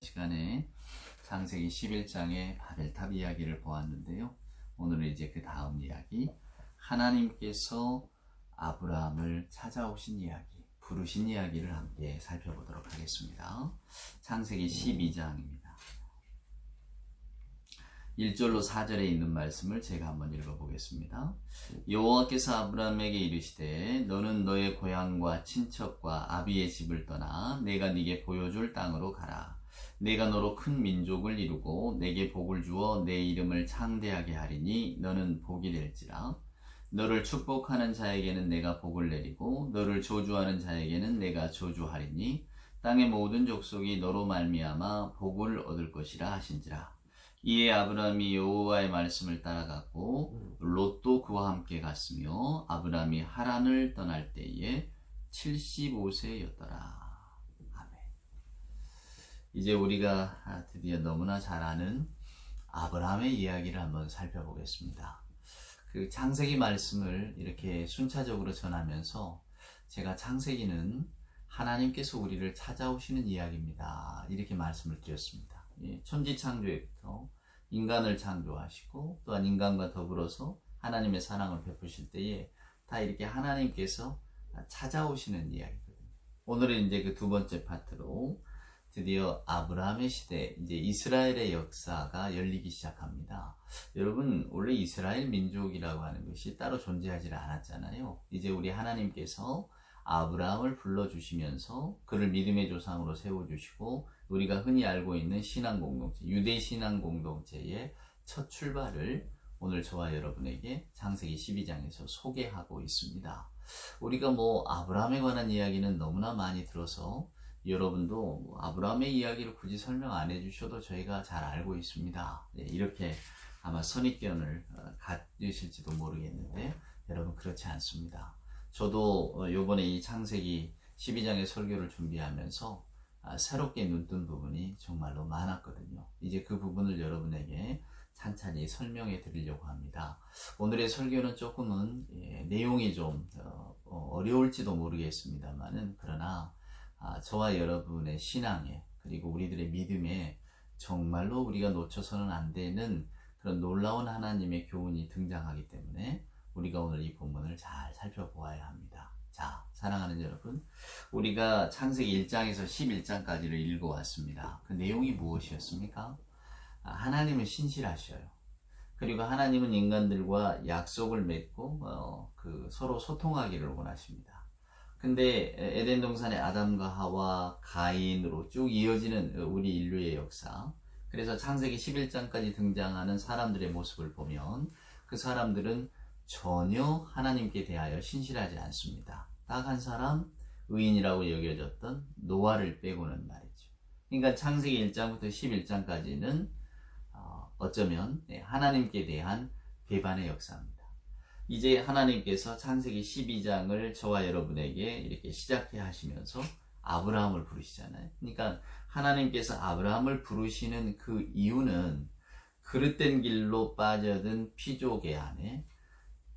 시간에 창세기 11장의 바벨탑 이야기를 보았는데요. 오늘은 이제 그 다음 이야기, 하나님께서 아브라함을 찾아오신 이야기, 부르신 이야기를 함께 살펴보도록 하겠습니다. 창세기 12장입니다. 1절로 4절에 있는 말씀을 제가 한번 읽어보겠습니다. 여호와께서 아브라함에게 이르시되 너는 너의 고향과 친척과 아비의 집을 떠나 내가 네게 보여줄 땅으로 가라. 내가 너로 큰 민족을 이루고 내게 복을 주어 내 이름을 창대하게 하리니 너는 복이 될지라. 너를 축복하는 자에게는 내가 복을 내리고 너를 저주하는 자에게는 내가 저주하리니 땅의 모든 족속이 너로 말미암아 복을 얻을 것이라 하신지라. 이에 아브라함이 여호와의 말씀을 따라갔고 롯도 그와 함께 갔으며 아브라함이 하란을 떠날 때에 75세였더라. 아멘. 이제 우리가 드디어 너무나 잘 아는 아브라함의 이야기를 한번 살펴보겠습니다. 그 창세기 말씀을 이렇게 순차적으로 전하면서 제가 창세기는 하나님께서 우리를 찾아오시는 이야기입니다, 이렇게 말씀을 드렸습니다. 천지창조에부터 인간을 창조하시고 또한 인간과 더불어서 하나님의 사랑을 베푸실 때에 다 이렇게 하나님께서 찾아오시는 이야기거든요. 오늘은 이제 그 두 번째 파트로 드디어 아브라함의 시대, 이제 이스라엘의 역사가 열리기 시작합니다. 여러분, 원래 이스라엘 민족이라고 하는 것이 따로 존재하지 않았잖아요. 이제 우리 하나님께서 아브라함을 불러주시면서 그를 믿음의 조상으로 세워주시고 우리가 흔히 알고 있는 신앙 공동체, 유대 신앙 공동체의 첫 출발을 오늘 저와 여러분에게 창세기 12장에서 소개하고 있습니다. 우리가 아브라함에 관한 이야기는 너무나 많이 들어서 여러분도 아브라함의 이야기를 굳이 설명 안 해주셔도 저희가 잘 알고 있습니다. 이렇게 아마 선입견을 가지실지도 모르겠는데 여러분, 그렇지 않습니다. 저도 요번에 이 창세기 12장의 설교를 준비하면서 새롭게 눈뜬 부분이 정말로 많았거든요. 이제 그 부분을 여러분에게 찬찬히 설명해 드리려고 합니다. 오늘의 설교는 조금은 내용이 좀 어려울지도 모르겠습니다만은, 그러나 저와 여러분의 신앙에, 그리고 우리들의 믿음에 정말로 우리가 놓쳐서는 안 되는 그런 놀라운 하나님의 교훈이 등장하기 때문에 우리가 오늘 이 본문을 잘 살펴보아야 합니다. 자, 사랑하는 여러분, 우리가 창세기 1장에서 11장까지를 읽어왔습니다. 그 내용이 무엇이었습니까? 하나님은 신실하셔요. 그리고 하나님은 인간들과 약속을 맺고 서로 소통하기를 원하십니다. 근데 에덴 동산의 아담과 하와, 가인으로 쭉 이어지는 우리 인류의 역사, 그래서 창세기 11장까지 등장하는 사람들의 모습을 보면 그 사람들은 전혀 하나님께 대하여 신실하지 않습니다. 딱 한 사람, 의인이라고 여겨졌던 노아를 빼고는 말이죠. 그러니까 창세기 1장부터 11장까지는 어쩌면 하나님께 대한 배반의 역사입니다. 이제 하나님께서 창세기 12장을 저와 여러분에게 이렇게 시작해 하시면서 아브라함을 부르시잖아요. 그러니까 하나님께서 아브라함을 부르시는 그 이유는 그릇된 길로 빠져든 피조개 안에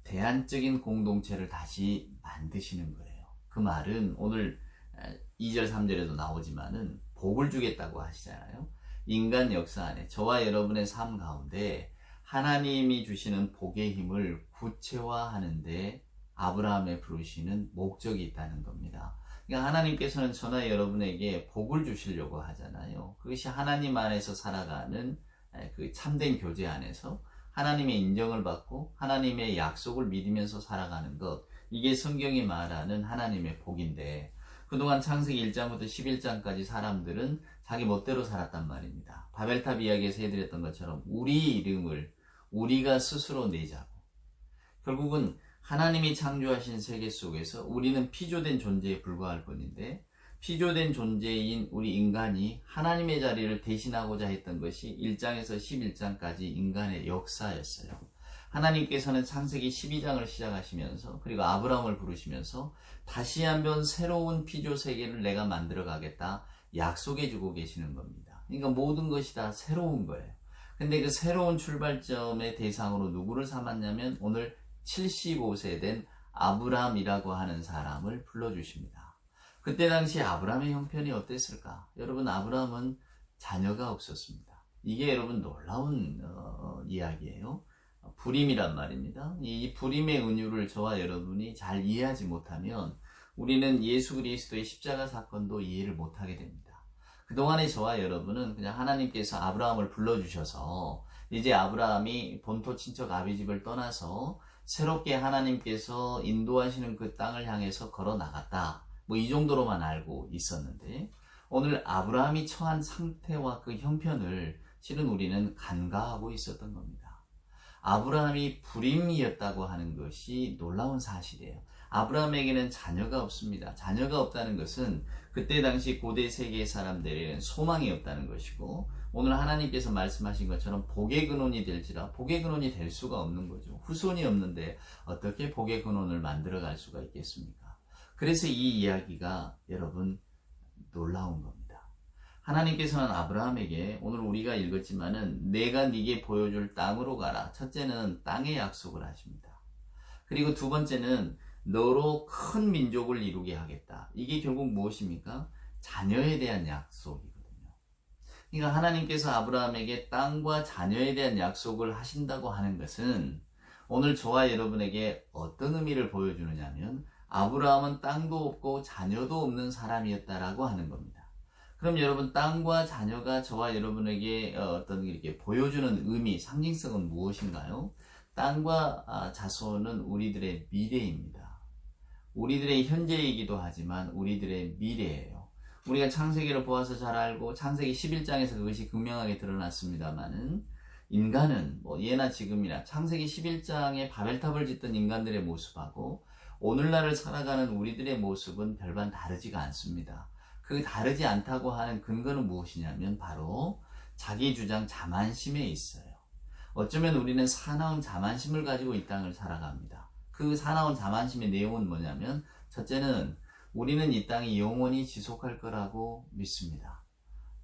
대안적인 공동체를 다시 만드시는 거예요. 그 말은 오늘 2절 3절에도 나오지만은 복을 주겠다고 하시잖아요. 인간 역사 안에 저와 여러분의 삶 가운데 하나님이 주시는 복의 힘을 구체화하는데 아브라함에 부르시는 목적이 있다는 겁니다. 그러니까 하나님께서는 저나 여러분에게 복을 주시려고 하잖아요. 그것이 하나님 안에서 살아가는 그 참된 교제 안에서 하나님의 인정을 받고 하나님의 약속을 믿으면서 살아가는 것, 이게 성경이 말하는 하나님의 복인데, 그동안 창세기 1장부터 11장까지 사람들은 자기 멋대로 살았단 말입니다. 바벨탑 이야기에서 해드렸던 것처럼 우리 이름을 우리가 스스로 내자고, 결국은 하나님이 창조하신 세계 속에서 우리는 피조된 존재에 불과할 뿐인데, 피조된 존재인 우리 인간이 하나님의 자리를 대신하고자 했던 것이 1장에서 11장까지 인간의 역사였어요. 하나님께서는 창세기 12장을 시작하시면서, 그리고 아브라함을 부르시면서 다시 한번 새로운 피조 세계를 내가 만들어 가겠다 약속해 주고 계시는 겁니다. 그러니까 모든 것이 다 새로운 거예요. 근데 그 새로운 출발점의 대상으로 누구를 삼았냐면 오늘 75세 된 아브라함이라고 하는 사람을 불러주십니다. 그때 당시 아브라함의 형편이 어땠을까? 여러분, 아브라함은 자녀가 없었습니다. 이게 여러분 놀라운 이야기예요. 불임이란 말입니다. 이 불임의 은유를 저와 여러분이 잘 이해하지 못하면 우리는 예수 그리스도의 십자가 사건도 이해를 못하게 됩니다. 그동안에 저와 여러분은 그냥 하나님께서 아브라함을 불러주셔서 이제 아브라함이 본토 친척 아비집을 떠나서 새롭게 하나님께서 인도하시는 그 땅을 향해서 걸어 나갔다. 뭐 이 정도로만 알고 있었는데 오늘 아브라함이 처한 상태와 그 형편을 실은 우리는 간과하고 있었던 겁니다. 아브라함이 불임이었다고 하는 것이 놀라운 사실이에요. 아브라함에게는 자녀가 없습니다. 자녀가 없다는 것은 그때 당시 고대 세계의 사람들에게는 소망이 없다는 것이고 오늘 하나님께서 말씀하신 것처럼 복의 근원이 될지라 복의 근원이 될 수가 없는 거죠. 후손이 없는데 어떻게 복의 근원을 만들어 갈 수가 있겠습니까? 그래서 이 이야기가 여러분 놀라운 겁니다. 하나님께서는 아브라함에게 오늘 우리가 읽었지만은 내가 네게 보여줄 땅으로 가라. 첫째는 땅의 약속을 하십니다. 그리고 두 번째는 너로 큰 민족을 이루게 하겠다. 이게 결국 무엇입니까? 자녀에 대한 약속이거든요. 그러니까 하나님께서 아브라함에게 땅과 자녀에 대한 약속을 하신다고 하는 것은 오늘 저와 여러분에게 어떤 의미를 보여주느냐면 아브라함은 땅도 없고 자녀도 없는 사람이었다라고 하는 겁니다. 그럼 여러분 땅과 자녀가 저와 여러분에게 어떤 이렇게 보여주는 의미, 상징성은 무엇인가요? 땅과 자손은 우리들의 미래입니다. 우리들의 현재이기도 하지만 우리들의 미래예요. 우리가 창세기를 보아서 잘 알고 창세기 11장에서 그것이 극명하게 드러났습니다만은 인간은 뭐 예나 지금이나 창세기 11장에 바벨탑을 짓던 인간들의 모습하고 오늘날을 살아가는 우리들의 모습은 별반 다르지가 않습니다. 그 다르지 않다고 하는 근거는 무엇이냐면 바로 자기 주장 자만심에 있어요. 어쩌면 우리는 사나운 자만심을 가지고 이 땅을 살아갑니다. 그 사나운 자만심의 내용은 뭐냐면 첫째는 우리는 이 땅이 영원히 지속할 거라고 믿습니다.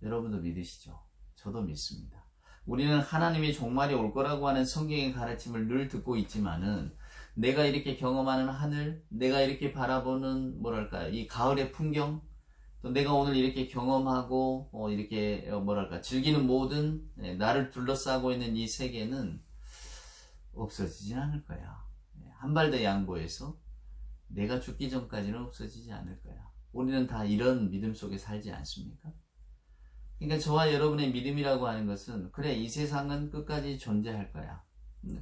여러분도 믿으시죠? 저도 믿습니다. 우리는 하나님의 종말이 올 거라고 하는 성경의 가르침을 늘 듣고 있지만은 내가 이렇게 경험하는 하늘, 내가 이렇게 바라보는 뭐랄까요, 이 가을의 풍경, 또 내가 오늘 이렇게 경험하고 이렇게 즐기는 모든 나를 둘러싸고 있는 이 세계는 없어지진 않을 거야. 한 발 더 양보해서 내가 죽기 전까지는 없어지지 않을 거야. 우리는 다 이런 믿음 속에 살지 않습니까? 그러니까 저와 여러분의 믿음이라고 하는 것은 그래 이 세상은 끝까지 존재할 거야.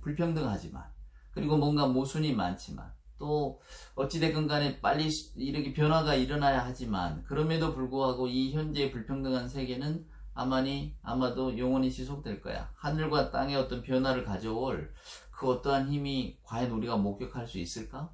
불평등하지만 그리고 뭔가 모순이 많지만 또 어찌됐건 간에 빨리 이렇게 변화가 일어나야 하지만 그럼에도 불구하고 이 현재의 불평등한 세계는 아마도 영원히 지속될 거야. 하늘과 땅의 어떤 변화를 가져올 그 어떠한 힘이 과연 우리가 목격할 수 있을까?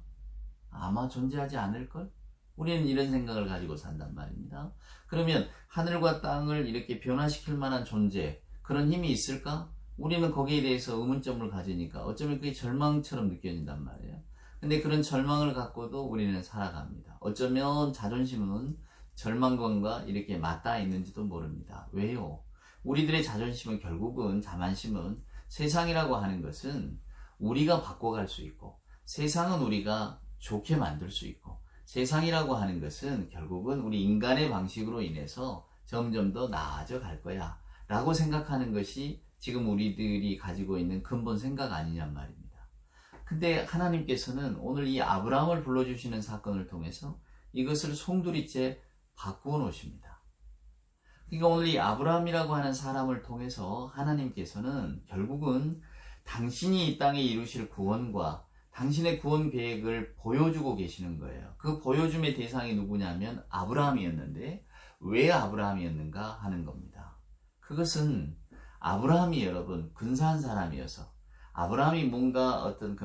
아마 존재하지 않을걸? 우리는 이런 생각을 가지고 산단 말입니다. 그러면 하늘과 땅을 이렇게 변화시킬 만한 존재, 그런 힘이 있을까? 우리는 거기에 대해서 의문점을 가지니까 어쩌면 그게 절망처럼 느껴진단 말이에요. 근데 그런 절망을 갖고도 우리는 살아갑니다. 어쩌면 자존심은 절망감과 이렇게 맞닿아 있는지도 모릅니다. 왜요? 우리들의 자존심은 결국은 자만심은 세상이라고 하는 것은 우리가 바꿔갈 수 있고 세상은 우리가 좋게 만들 수 있고 세상이라고 하는 것은 결국은 우리 인간의 방식으로 인해서 점점 더 나아져 갈 거야 라고 생각하는 것이 지금 우리들이 가지고 있는 근본 생각 아니냔 말입니다. 근데 하나님께서는 오늘 이 아브라함을 불러주시는 사건을 통해서 이것을 송두리째 바꾸어 놓으십니다. 그러니까 오늘 이 아브라함이라고 하는 사람을 통해서 하나님께서는 결국은 당신이 이 땅에 이루실 구원과 당신의 구원 계획을 보여주고 계시는 거예요. 그 보여줌의 대상이 누구냐면 아브라함이었는데 왜 아브라함이었는가 하는 겁니다. 그것은 아브라함이 여러분 근사한 사람이어서 아브라함이 뭔가 어떤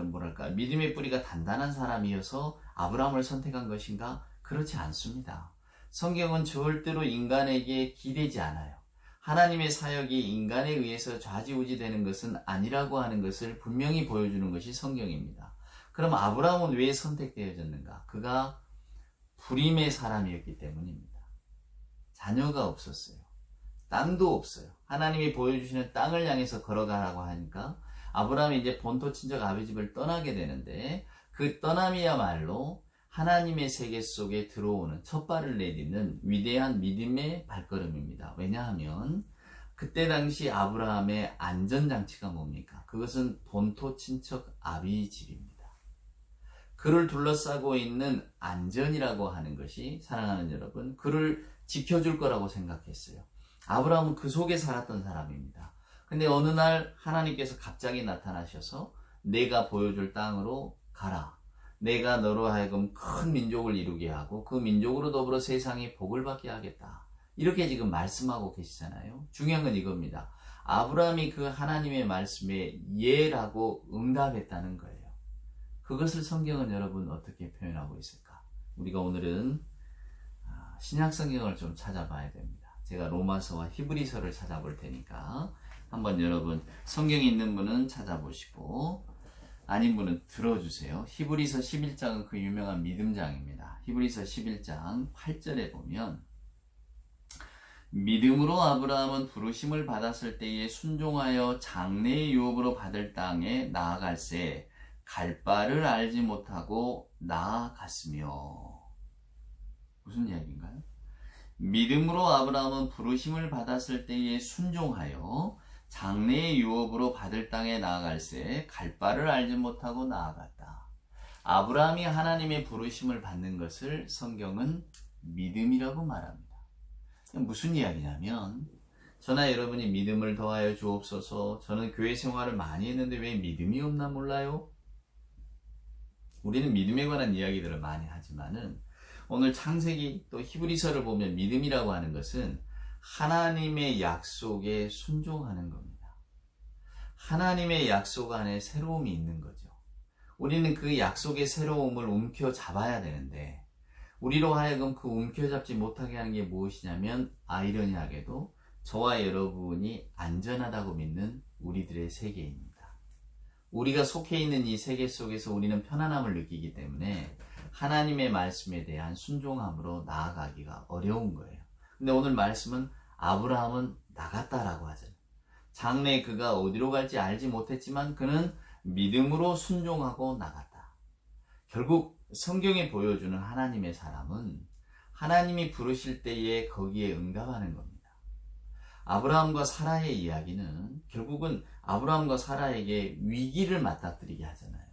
믿음의 뿌리가 단단한 사람이어서 아브라함을 선택한 것인가? 그렇지 않습니다. 성경은 절대로 인간에게 기대지 않아요. 하나님의 사역이 인간에 의해서 좌지우지되는 것은 아니라고 하는 것을 분명히 보여주는 것이 성경입니다. 그럼 아브라함은 왜 선택되어졌는가? 그가 불임의 사람이었기 때문입니다. 자녀가 없었어요. 땅도 없어요. 하나님이 보여주시는 땅을 향해서 걸어가라고 하니까 아브라함이 이제 본토 친척 아비집을 떠나게 되는데 그 떠남이야말로 하나님의 세계 속에 들어오는 첫 발을 내딛는 위대한 믿음의 발걸음입니다. 왜냐하면 그때 당시 아브라함의 안전장치가 뭡니까? 그것은 본토 친척 아비 집입니다. 그를 둘러싸고 있는 안전이라고 하는 것이, 사랑하는 여러분, 그를 지켜줄 거라고 생각했어요. 아브라함은 그 속에 살았던 사람입니다. 근데 어느 날 하나님께서 갑자기 나타나셔서 내가 보여줄 땅으로 가라. 내가 너로 하여금 큰 민족을 이루게 하고 그 민족으로 더불어 세상에 복을 받게 하겠다. 이렇게 지금 말씀하고 계시잖아요. 중요한 건 이겁니다. 아브라함이 그 하나님의 말씀에 예라고 응답했다는 거예요. 그것을 성경은 여러분 어떻게 표현하고 있을까? 우리가 오늘은 신약 성경을 좀 찾아봐야 됩니다. 제가 로마서와 히브리서를 찾아볼 테니까 한번 여러분 성경이 있는 분은 찾아보시고 아닌 분은 들어주세요. 히브리서 11장은 그 유명한 믿음장입니다. 히브리서 11장 8절에 보면 믿음으로 아브라함은 부르심을 받았을 때에 순종하여 장래의 유업으로 받을 땅에 나아갈새 갈 바를 알지 못하고 나아갔으며. 무슨 이야기인가요? 믿음으로 아브라함은 부르심을 받았을 때에 순종하여 장래의 유업으로 받을 땅에 나아갈새 갈 바를 알지 못하고 나아갔다. 아브라함이 하나님의 부르심을 받는 것을 성경은 믿음이라고 말합니다. 무슨 이야기냐면, 저나 여러분이 믿음을 더하여 주옵소서, 저는 교회 생활을 많이 했는데 왜 믿음이 없나 몰라요? 우리는 믿음에 관한 이야기들을 많이 하지만은 오늘 창세기 또 히브리서를 보면 믿음이라고 하는 것은 하나님의 약속에 순종하는 겁니다. 하나님의 약속 안에 새로움이 있는 거죠. 우리는 그 약속의 새로움을 움켜잡아야 되는데 우리로 하여금 그 움켜잡지 못하게 하는 게 무엇이냐면 아이러니하게도 저와 여러분이 안전하다고 믿는 우리들의 세계입니다. 우리가 속해 있는 이 세계 속에서 우리는 편안함을 느끼기 때문에 하나님의 말씀에 대한 순종함으로 나아가기가 어려운 거예요. 근데 오늘 말씀은 아브라함은 나갔다라고 하잖아요. 장래 그가 어디로 갈지 알지 못했지만 그는 믿음으로 순종하고 나갔다. 결국 성경이 보여주는 하나님의 사람은 하나님이 부르실 때에 거기에 응답하는 겁니다. 아브라함과 사라의 이야기는 결국은 아브라함과 사라에게 위기를 맞닥뜨리게 하잖아요.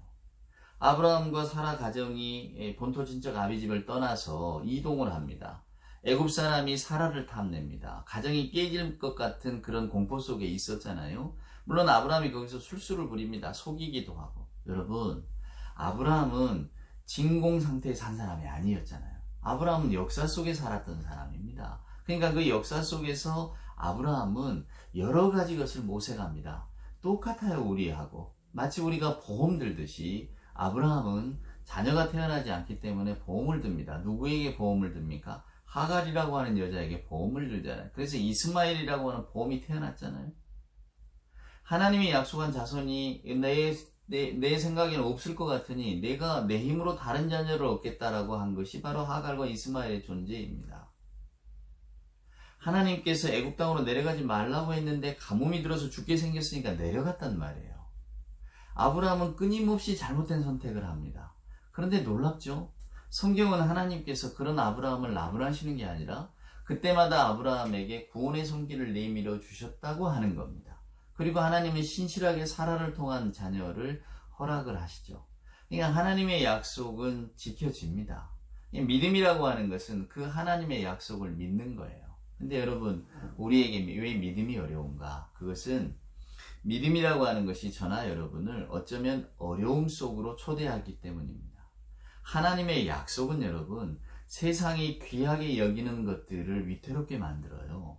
아브라함과 사라 가정이 본토 친척 아비집을 떠나서 이동을 합니다. 애굽 사람이 사라를 탐냅니다. 가정이 깨질 것 같은 그런 공포 속에 있었잖아요. 물론 아브라함이 거기서 술수를 부립니다. 속이기도 하고. 여러분, 아브라함은 진공 상태에 산 사람이 아니었잖아요. 아브라함은 역사 속에 살았던 사람입니다. 그러니까 그 역사 속에서 아브라함은 여러 가지 것을 모색합니다. 똑같아요, 우리하고. 마치 우리가 보험 들듯이 아브라함은 자녀가 태어나지 않기 때문에 보험을 듭니다. 누구에게 보험을 듭니까? 하갈이라고 하는 여자에게 보험을 들잖아요. 그래서 이스마엘이라고 하는 보험이 태어났잖아요. 하나님이 약속한 자손이 내 생각에는 없을 것 같으니 내가 내 힘으로 다른 자녀를 얻겠다라고 한 것이 바로 하갈과 이스마엘의 존재입니다. 하나님께서 애굽 땅으로 내려가지 말라고 했는데 가뭄이 들어서 죽게 생겼으니까 내려갔단 말이에요. 아브라함은 끊임없이 잘못된 선택을 합니다. 그런데 놀랍죠? 성경은 하나님께서 그런 아브라함을 나무라시는 게 아니라 그때마다 아브라함에게 구원의 손길을 내밀어 주셨다고 하는 겁니다. 그리고 하나님은 신실하게 사라를 통한 자녀를 허락을 하시죠. 그러니까 하나님의 약속은 지켜집니다. 믿음이라고 하는 것은 그 하나님의 약속을 믿는 거예요. 근데 여러분, 우리에게 왜 믿음이 어려운가? 그것은 믿음이라고 하는 것이 저나 여러분을 어쩌면 어려움 속으로 초대하기 때문입니다. 하나님의 약속은 여러분, 세상이 귀하게 여기는 것들을 위태롭게 만들어요.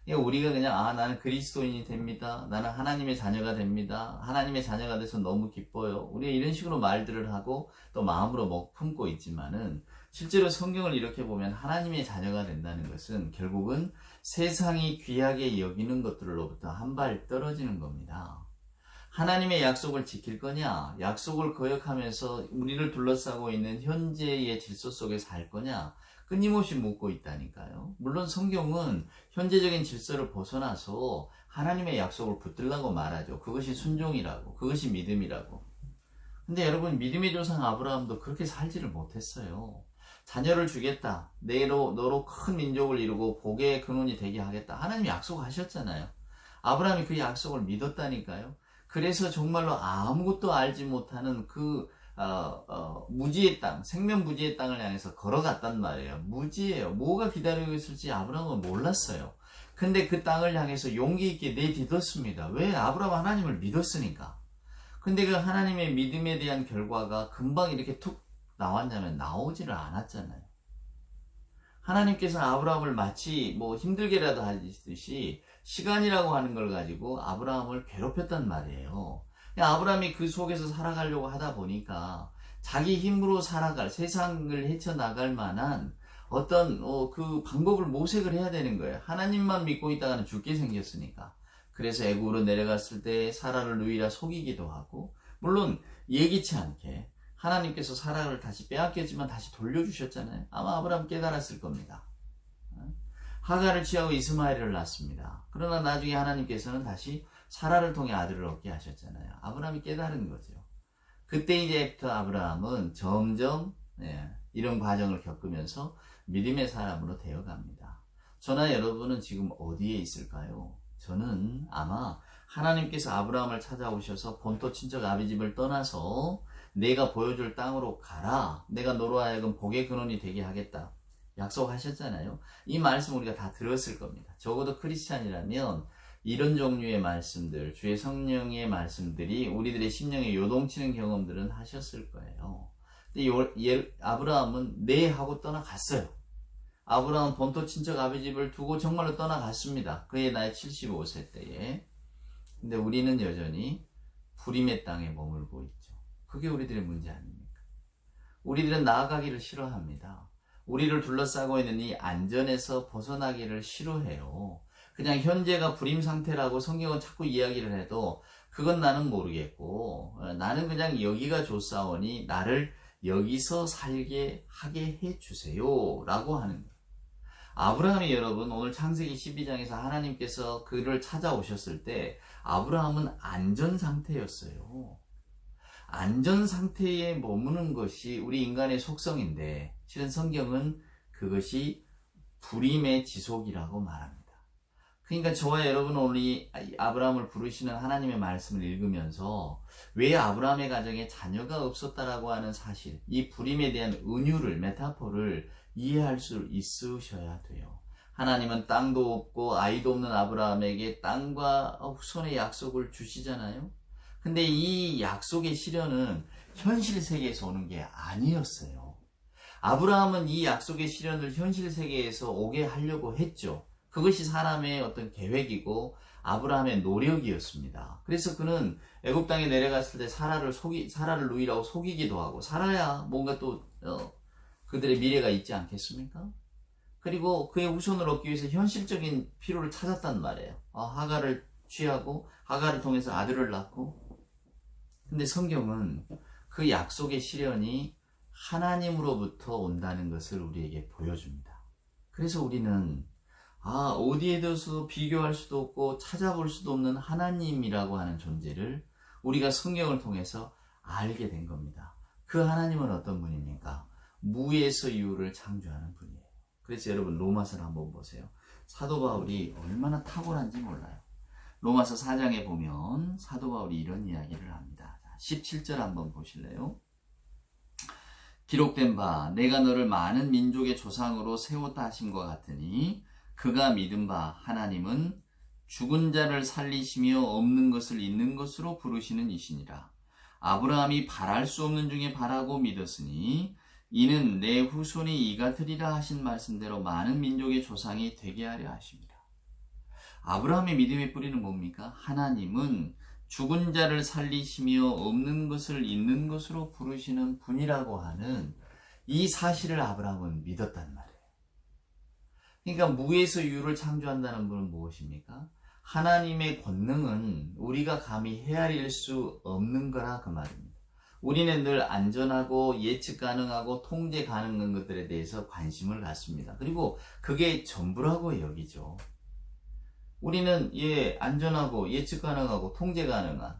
우리가 그냥 나는 그리스도인이 됩니다. 나는 하나님의 자녀가 됩니다. 하나님의 자녀가 돼서 너무 기뻐요. 우리가 이런 식으로 말들을 하고 또 마음으로 품고 있지만은 실제로 성경을 이렇게 보면 하나님의 자녀가 된다는 것은 결국은 세상이 귀하게 여기는 것들로부터 한 발 떨어지는 겁니다. 하나님의 약속을 지킬 거냐? 약속을 거역하면서 우리를 둘러싸고 있는 현재의 질서 속에 살 거냐? 끊임없이 묻고 있다니까요. 물론 성경은 현재적인 질서를 벗어나서 하나님의 약속을 붙들라고 말하죠. 그것이 순종이라고, 그것이 믿음이라고. 근데 여러분, 믿음의 조상 아브라함도 그렇게 살지를 못했어요. 자녀를 주겠다. 너로 큰 민족을 이루고 복의 근원이 되게 하겠다. 하나님이 약속하셨잖아요. 아브라함이 그 약속을 믿었다니까요. 그래서 정말로 아무것도 알지 못하는 무지의 땅, 생명부지의 땅을 향해서 걸어갔단 말이에요. 무지예요. 뭐가 기다리고 있을지 아브라함은 몰랐어요. 근데 그 땅을 향해서 용기 있게 내딛었습니다. 왜? 아브라함은 하나님을 믿었으니까. 근데 그 하나님의 믿음에 대한 결과가 금방 이렇게 툭 나왔냐면 나오지를 않았잖아요. 하나님께서 아브라함을 마치 힘들게라도 하듯이 시간이라고 하는 걸 가지고 아브라함을 괴롭혔단 말이에요. 아브라함이 그 속에서 살아가려고 하다 보니까 자기 힘으로 살아갈, 세상을 헤쳐나갈 만한 어떤 그 방법을 모색을 해야 되는 거예요. 하나님만 믿고 있다가는 죽게 생겼으니까. 그래서 애굽으로 내려갔을 때 사라를 누이라 속이기도 하고, 물론 예기치 않게 하나님께서 사라를 다시 빼앗겼지만 다시 돌려주셨잖아요. 아마 아브라함 깨달았을 겁니다. 하갈을 취하고 이스마엘을 낳습니다. 그러나 나중에 하나님께서는 다시 사라를 통해 아들을 얻게 하셨잖아요. 아브라함이 깨달은 거죠. 그때 이제부터 아브라함은 점점 이런 과정을 겪으면서 믿음의 사람으로 되어갑니다. 저나 여러분은 지금 어디에 있을까요? 저는 아마 하나님께서 아브라함을 찾아오셔서 본토 친척 아비집을 떠나서 내가 보여줄 땅으로 가라. 내가 너로 하여금 복의 근원이 되게 하겠다. 약속하셨잖아요. 이 말씀 우리가 다 들었을 겁니다. 적어도 크리스찬이라면 이런 종류의 말씀들, 주의 성령의 말씀들이 우리들의 심령에 요동치는 경험들은 하셨을 거예요. 근데 아브라함은 네 하고 떠나갔어요. 아브라함은 본토 친척 아비집을 두고 정말로 떠나갔습니다. 그의 나이 75세 때에. 근데 우리는 여전히 불임의 땅에 머물고 있죠. 그게 우리들의 문제 아닙니까? 우리들은 나아가기를 싫어합니다. 우리를 둘러싸고 있는 이 안전에서 벗어나기를 싫어해요. 그냥 현재가 불임 상태라고 성경은 자꾸 이야기를 해도 그건 나는 모르겠고, 나는 그냥 여기가 좋사오니 나를 여기서 살게 하게 해주세요 라고 하는 거예요. 아브라함이 여러분 오늘 창세기 12장에서 하나님께서 그를 찾아오셨을 때 아브라함은 안전 상태였어요. 안전 상태에 머무는 것이 우리 인간의 속성인데 실은 성경은 그것이 불임의 지속이라고 말합니다. 그러니까 저와 여러분은 오늘 이 아브라함을 부르시는 하나님의 말씀을 읽으면서 왜 아브라함의 가정에 자녀가 없었다라고 하는 사실, 이 불임에 대한 은유를, 메타포를 이해할 수 있으셔야 돼요. 하나님은 땅도 없고 아이도 없는 아브라함에게 땅과 후손의 약속을 주시잖아요. 근데 이 약속의 실현은 현실 세계에서 오는 게 아니었어요. 아브라함은 이 약속의 실현을 현실 세계에서 오게 하려고 했죠. 그것이 사람의 어떤 계획이고 아브라함의 노력이었습니다. 그래서 그는 애굽 땅에 내려갔을 때 사라를 누이라고 속이기도 하고, 사라야 뭔가 또 그들의 미래가 있지 않겠습니까? 그리고 그의 후손을 얻기 위해서 현실적인 필요를 찾았단 말이에요. 하갈을 취하고 하갈을 통해서 아들을 낳고. 근데 성경은 그 약속의 실현이 하나님으로부터 온다는 것을 우리에게 보여줍니다. 그래서 우리는 어디에 대해서 비교할 수도 없고 찾아볼 수도 없는 하나님이라고 하는 존재를 우리가 성경을 통해서 알게 된 겁니다. 그 하나님은 어떤 분입니까? 무에서 유를 창조하는 분이에요. 그래서 여러분 로마서를 한번 보세요. 사도 바울이 얼마나 탁월한지 몰라요. 로마서 4장에 보면 사도 바울이 이런 이야기를 합니다. 17절 한번 보실래요? 기록된 바 내가 너를 많은 민족의 조상으로 세웠다 하심과 같으니 그가 믿은 바 하나님은 죽은 자를 살리시며 없는 것을 있는 것으로 부르시는 이시니라. 아브라함이 바랄 수 없는 중에 바라고 믿었으니 이는 내 후손이 이같으리라 하신 말씀대로 많은 민족의 조상이 되게 하려 하십니다. 아브라함의 믿음의 뿌리는 뭡니까? 하나님은 죽은 자를 살리시며 없는 것을 있는 것으로 부르시는 분이라고 하는 이 사실을 아브라함은 믿었단 말이에요. 그러니까 무에서 유를 창조한다는 분은 무엇입니까? 하나님의 권능은 우리가 감히 헤아릴 수 없는 거라 그 말입니다. 우리는 늘 안전하고 예측 가능하고 통제 가능한 것들에 대해서 관심을 갖습니다. 그리고 그게 전부라고 여기죠. 우리는 안전하고 예측 가능하고 통제 가능한,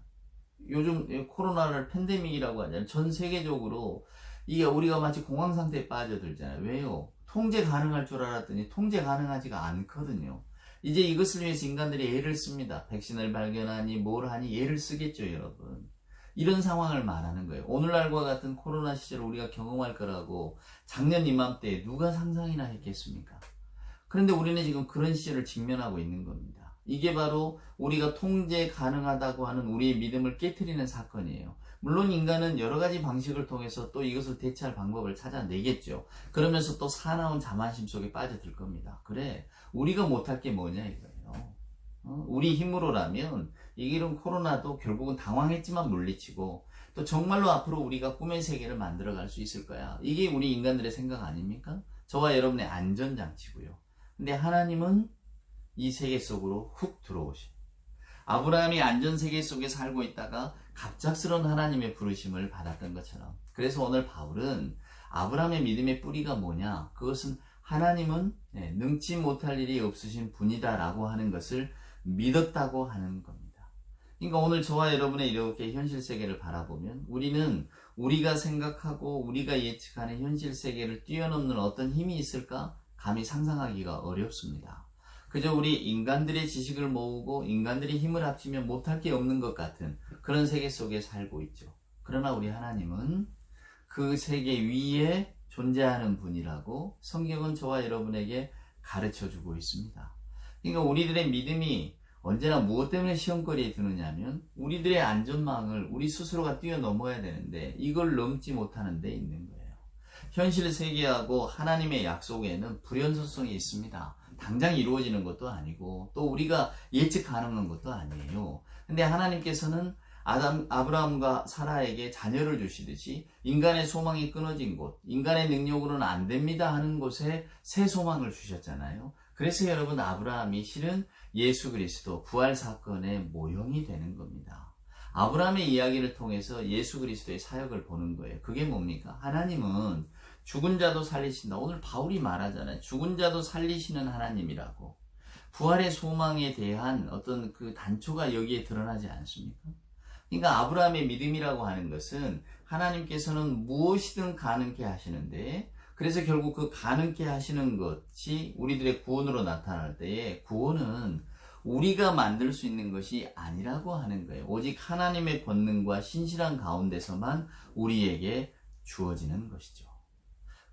요즘 코로나를 팬데믹이라고 하잖아요. 전 세계적으로 이게 우리가 마치 공황 상태에 빠져들잖아요. 왜요? 통제 가능할 줄 알았더니 통제 가능하지가 않거든요. 이제 이것을 위해서 인간들이 애를 씁니다. 백신을 발견하니 뭘 하니 애를 쓰겠죠, 여러분. 이런 상황을 말하는 거예요. 오늘날과 같은 코로나 시절을 우리가 경험할 거라고 작년 이맘때 누가 상상이나 했겠습니까? 그런데 우리는 지금 그런 시절을 직면하고 있는 겁니다. 이게 바로 우리가 통제 가능하다고 하는 우리의 믿음을 깨트리는 사건이에요. 물론 인간은 여러 가지 방식을 통해서 또 이것을 대체할 방법을 찾아내겠죠. 그러면서 또 사나운 자만심 속에 빠져들 겁니다. 그래, 우리가 못할 게 뭐냐 이거예요. 우리 힘으로라면 이런 코로나도 결국은 당황했지만 물리치고 또 정말로 앞으로 우리가 꿈의 세계를 만들어갈 수 있을 거야. 이게 우리 인간들의 생각 아닙니까? 저와 여러분의 안전장치고요. 근데 하나님은 이 세계 속으로 훅 들어오신, 아브라함이 안전세계 속에 살고 있다가 갑작스러운 하나님의 부르심을 받았던 것처럼, 그래서 오늘 바울은 아브라함의 믿음의 뿌리가 뭐냐, 그것은 하나님은 능치 못할 일이 없으신 분이다 라고 하는 것을 믿었다고 하는 겁니다. 그러니까 오늘 저와 여러분의 이렇게 현실 세계를 바라보면 우리는 우리가 생각하고 우리가 예측하는 현실 세계를 뛰어넘는 어떤 힘이 있을까 감히 상상하기가 어렵습니다. 그저 우리 인간들의 지식을 모으고 인간들이 힘을 합치면 못할 게 없는 것 같은 그런 세계 속에 살고 있죠. 그러나 우리 하나님은 그 세계 위에 존재하는 분이라고 성경은 저와 여러분에게 가르쳐주고 있습니다. 그러니까 우리들의 믿음이 언제나 무엇 때문에 시험거리에 드느냐면 우리들의 안전망을 우리 스스로가 뛰어넘어야 되는데 이걸 넘지 못하는 데 있는 거예요. 현실 세계하고 하나님의 약속에는 불연소성이 있습니다. 당장 이루어지는 것도 아니고 또 우리가 예측 가능한 것도 아니에요. 근데 하나님께서는 아브라함과 사라에게 자녀를 주시듯이 인간의 소망이 끊어진 곳, 인간의 능력으로는 안 됩니다 하는 곳에 새 소망을 주셨잖아요. 그래서 여러분, 아브라함이 실은 예수 그리스도 부활 사건의 모형이 되는 겁니다. 아브라함의 이야기를 통해서 예수 그리스도의 사역을 보는 거예요. 그게 뭡니까? 하나님은 죽은 자도 살리신다. 오늘 바울이 말하잖아요. 죽은 자도 살리시는 하나님이라고. 부활의 소망에 대한 어떤 그 단초가 여기에 드러나지 않습니까? 그러니까 아브라함의 믿음이라고 하는 것은 하나님께서는 무엇이든 가능케 하시는데, 그래서 결국 그 가능케 하시는 것이 우리들의 구원으로 나타날 때에 구원은 우리가 만들 수 있는 것이 아니라고 하는 거예요. 오직 하나님의 권능과 신실한 가운데서만 우리에게 주어지는 것이죠.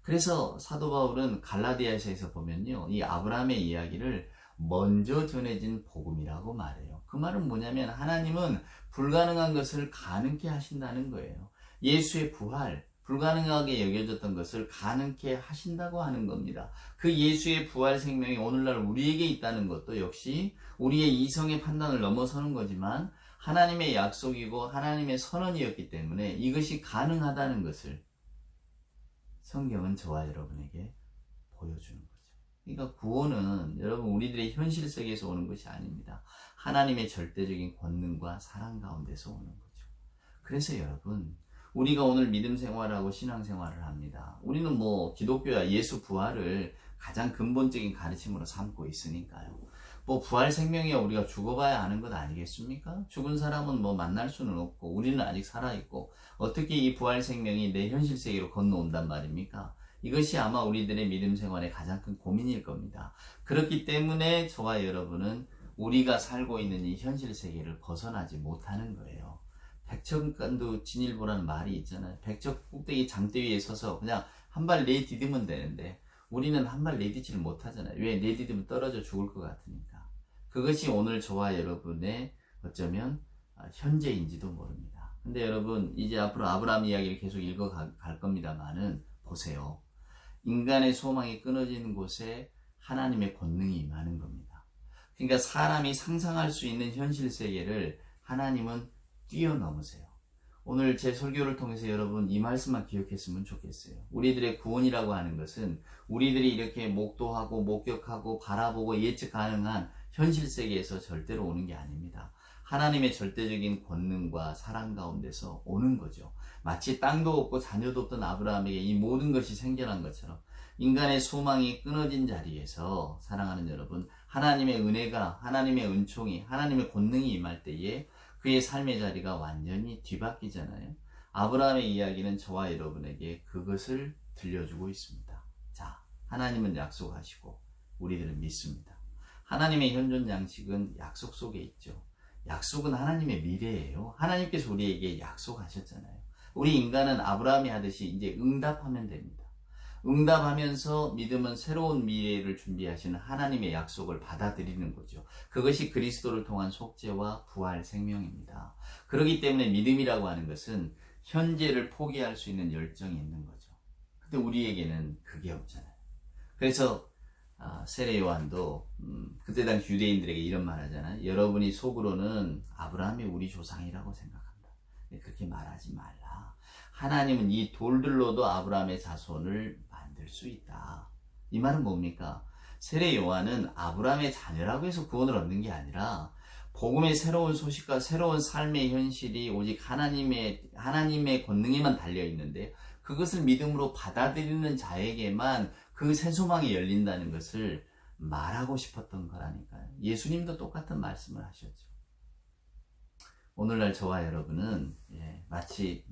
그래서 사도 바울은 갈라디아서에서 보면요, 이 아브라함의 이야기를 먼저 전해진 복음이라고 말해요. 그 말은 뭐냐면 하나님은 불가능한 것을 가능케 하신다는 거예요. 예수의 부활, 불가능하게 여겨졌던 것을 가능케 하신다고 하는 겁니다. 그 예수의 부활 생명이 오늘날 우리에게 있다는 것도 역시 우리의 이성의 판단을 넘어서는 거지만 하나님의 약속이고 하나님의 선언이었기 때문에 이것이 가능하다는 것을 성경은 저와 여러분에게 보여주는 거죠. 그러니까 구원은 여러분 우리들의 현실 세계에서 오는 것이 아닙니다. 하나님의 절대적인 권능과 사랑 가운데서 오는 거죠. 그래서 여러분, 우리가 오늘 믿음 생활하고 신앙 생활을 합니다. 우리는 기독교야 예수 부활을 가장 근본적인 가르침으로 삼고 있으니까요. 부활 생명이야 우리가 죽어봐야 아는 것 아니겠습니까? 죽은 사람은 만날 수는 없고 우리는 아직 살아있고 어떻게 이 부활 생명이 내 현실 세계로 건너온단 말입니까? 이것이 아마 우리들의 믿음 생활의 가장 큰 고민일 겁니다. 그렇기 때문에 저와 여러분은 우리가 살고 있는 이 현실 세계를 벗어나지 못하는 거예요. 백척간두 진일보라는 말이 있잖아요. 백척 꼭대기 장대 위에 서서 그냥 한 발 내디디면 되는데 우리는 한 발 내디지를 못하잖아요. 왜? 내디디면 떨어져 죽을 것 같으니까. 그것이 오늘 저와 여러분의 어쩌면 현재인지도 모릅니다. 근데 여러분, 이제 앞으로 아브라함 이야기를 계속 읽어갈 겁니다만은 보세요. 인간의 소망이 끊어지는 곳에 하나님의 권능이 임하는 겁니다. 그러니까 사람이 상상할 수 있는 현실 세계를 하나님은 뛰어넘으세요. 오늘 제 설교를 통해서 여러분 이 말씀만 기억했으면 좋겠어요. 우리들의 구원이라고 하는 것은 우리들이 이렇게 목도하고 목격하고 바라보고 예측 가능한 현실 세계에서 절대로 오는 게 아닙니다. 하나님의 절대적인 권능과 사랑 가운데서 오는 거죠. 마치 땅도 없고 자녀도 없던 아브라함에게 이 모든 것이 생겨난 것처럼 인간의 소망이 끊어진 자리에서, 사랑하는 여러분, 하나님의 은혜가, 하나님의 은총이, 하나님의 권능이 임할 때에 그의 삶의 자리가 완전히 뒤바뀌잖아요. 아브라함의 이야기는 저와 여러분에게 그것을 들려주고 있습니다. 자, 하나님은 약속하시고 우리들은 믿습니다. 하나님의 현존 양식은 약속 속에 있죠. 약속은 하나님의 미래예요. 하나님께서 우리에게 약속하셨잖아요. 우리 인간은 아브라함이 하듯이 이제 응답하면 됩니다. 응답하면서 믿음은 새로운 미래를 준비하시는 하나님의 약속을 받아들이는 거죠. 그것이 그리스도를 통한 속죄와 부활 생명입니다. 그렇기 때문에 믿음이라고 하는 것은 현재를 포기할 수 있는 열정이 있는 거죠. 근데 우리에게는 그게 없잖아요. 그래서 세례 요한도 그때 당시 유대인들에게 이런 말 하잖아요. 여러분이 속으로는 아브라함이 우리 조상이라고 생각한다. 그렇게 말하지 말라. 하나님은 이 돌들로도 아브라함의 자손을 만들 수 있다. 이 말은 뭡니까? 세례 요한은 아브라함의 자녀라고 해서 구원을 얻는 게 아니라 복음의 새로운 소식과 새로운 삶의 현실이 오직 하나님의 권능에만 달려 있는데 그것을 믿음으로 받아들이는 자에게만 그 새 소망이 열린다는 것을 말하고 싶었던 거라니까요. 예수님도 똑같은 말씀을 하셨죠. 오늘날 저와 여러분은 마치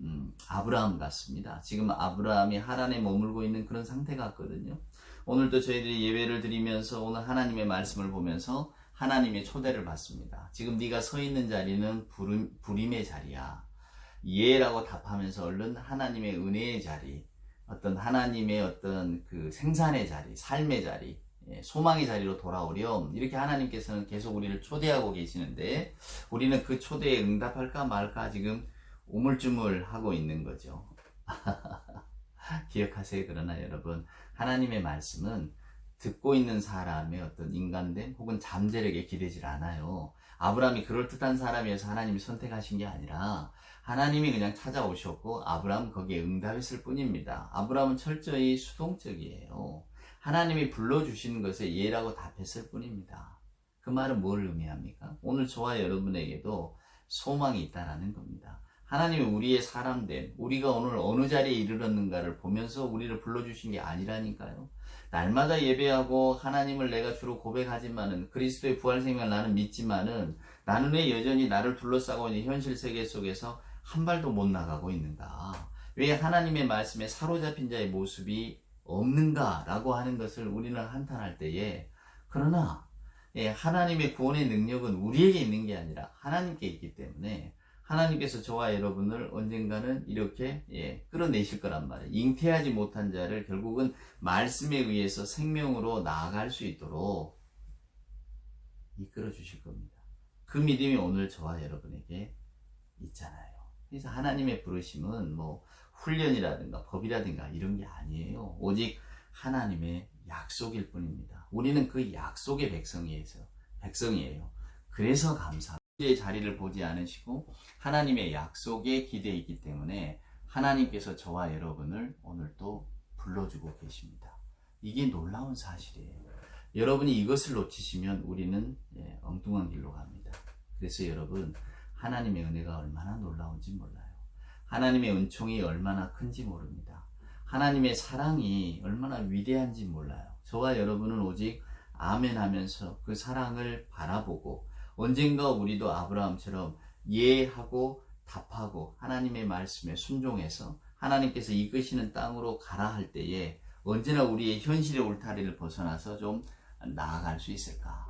아브라함 같습니다. 지금 아브라함이 하란에 머물고 있는 그런 상태 같거든요. 오늘도 저희들이 예배를 드리면서 오늘 하나님의 말씀을 보면서 하나님의 초대를 받습니다. 지금 네가 서 있는 자리는 불임의 자리야. 예라고 답하면서 얼른 하나님의 은혜의 자리, 어떤 하나님의 어떤 그 생산의 자리, 삶의 자리, 소망의 자리로 돌아오렴. 이렇게 하나님께서는 계속 우리를 초대하고 계시는데 우리는 그 초대에 응답할까 말까 지금 우물쭈물하고 있는 거죠. 기억하세요. 그러나 여러분, 하나님의 말씀은 듣고 있는 사람의 어떤 인간됨 혹은 잠재력에 기대질 않아요. 아브라함이 그럴듯한 사람이어서 하나님이 선택하신 게 아니라 하나님이 그냥 찾아오셨고 아브라함 거기에 응답했을 뿐입니다. 아브라함은 철저히 수동적이에요. 하나님이 불러주시는 것에 예라고 답했을 뿐입니다. 그 말은 뭘 의미합니까? 오늘 저와 여러분에게도 소망이 있다는 겁니다. 하나님이 우리의 사람됨, 우리가 오늘 어느 자리에 이르렀는가를 보면서 우리를 불러주신 게 아니라니까요. 날마다 예배하고 하나님을 내가 주로 고백하지만은 그리스도의 부활 생명을 나는 믿지만은 나는 왜 여전히 나를 둘러싸고 있는 현실 세계 속에서 한 발도 못 나가고 있는가? 왜 하나님의 말씀에 사로잡힌 자의 모습이 없는가라고 하는 것을 우리는 한탄할 때에 그러나 하나님의 구원의 능력은 우리에게 있는 게 아니라 하나님께 있기 때문에 하나님께서 저와 여러분을 언젠가는 이렇게 끌어내실 거란 말이에요. 잉태하지 못한 자를 결국은 말씀에 의해서 생명으로 나아갈 수 있도록 이끌어 주실 겁니다. 그 믿음이 오늘 저와 여러분에게 있잖아요. 그래서 하나님의 부르심은 뭐 훈련이라든가 법이라든가 이런 게 아니에요. 오직 하나님의 약속일 뿐입니다. 우리는 그 약속의 백성이에요. 그래서 감사합니다. 의 자리를 보지 않으시고 하나님의 약속에 기대해 있기 때문에 하나님께서 저와 여러분을 오늘 또 불러주고 계십니다. 이게 놀라운 사실이에요. 여러분이 이것을 놓치시면 우리는 엉뚱한 길로 갑니다. 그래서 여러분, 하나님의 은혜가 얼마나 놀라운지 몰라요. 하나님의 은총이 얼마나 큰지 모릅니다. 하나님의 사랑이 얼마나 위대한지 몰라요. 저와 여러분은 오직 아멘 하면서 그 사랑을 바라보고 언젠가 우리도 아브라함처럼 예하고 답하고 하나님의 말씀에 순종해서 하나님께서 이끄시는 땅으로 가라 할 때에 언제나 우리의 현실의 울타리를 벗어나서 좀 나아갈 수 있을까?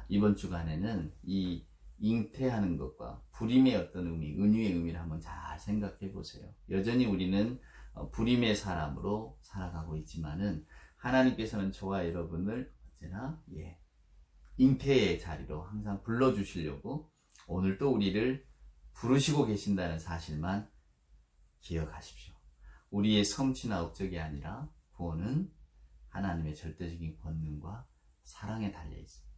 이번 주간에는 이 잉태하는 것과 불임의 어떤 의미, 은유의 의미를 한번 잘 생각해 보세요. 여전히 우리는 불임의 사람으로 살아가고 있지만은 하나님께서는 저와 여러분을 언제나 잉태의 자리로 항상 불러주시려고 오늘 또 우리를 부르시고 계신다는 사실만 기억하십시오. 우리의 성취나 업적이 아니라 구원은 하나님의 절대적인 권능과 사랑에 달려 있습니다.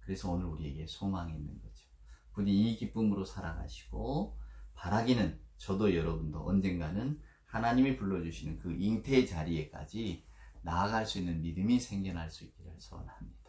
그래서 오늘 우리에게 소망이 있는 거죠. 부디 이 기쁨으로 살아가시고 바라기는 저도 여러분도 언젠가는 하나님이 불러주시는 그 잉태의 자리에까지 나아갈 수 있는 믿음이 생겨날 수 있기를 소원합니다.